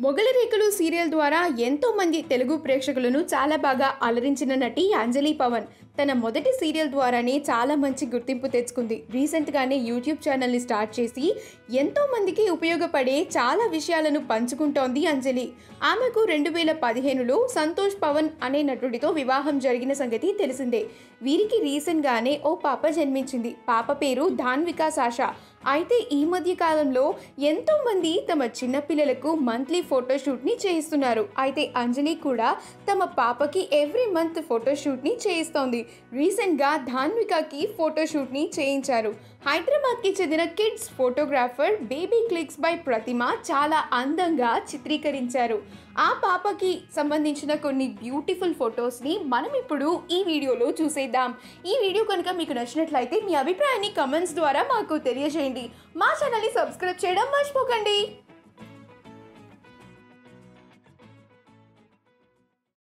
మొగలి రేకులు సీరియల్ ద్వారా ఎంతో మంది తెలుగు ప్రేక్షకులను చాలా బాగా అలరించిన నటి అంజలి పవన్ తన మొదటి సీరియల్ ద్వారానే చాలా మంచి గుర్తింపు తెచ్చుకుంది. రీసెంట్గానే యూట్యూబ్ ఛానల్ని స్టార్ట్ చేసి ఎంతో మందికి ఉపయోగపడే చాలా విషయాలను పంచుకుంటోంది అంజలి. ఆమెకు 2015లో సంతోష్ పవన్ అనే నటుడితో వివాహం జరిగిన సంగతి తెలిసిందే. వీరికి రీసెంట్గానే ఓ పాప జన్మించింది. పాప పేరు ధాన్వికా సాషా. అయితే ఈ మధ్య కాలంలో ఎంతో మంది తమ చిన్నపిల్లలకు మంత్లీ ఫోటోషూట్ని చేయిస్తున్నారు. అయితే అంజలి కూడా తమ పాపకి ఎవ్రీ మంత్ ఫోటోషూట్ని చేయిస్తోంది. రీసెంట్గా ధాన్వికాకి ఫోటోషూట్ని చేయించారు. హైదరాబాద్కి చెందిన kids photographer baby clicks by Pratima చాలా అందంగా చిత్రీకరించారు. ఆ పాపకి సంబంధించిన కొన్ని బ్యూటిఫుల్ ఫొటోస్ని మనం ఇప్పుడు ఈ వీడియోలో చూసేద్దాం. ఈ వీడియో కనుక మీకు నచ్చినట్లయితే మీ అభిప్రాయాన్ని కమెంట్స్ ద్వారా మాకు తెలియజేయండి. మా ఛానల్ని సబ్స్క్రైబ్ చేయడం మర్చిపోకండి.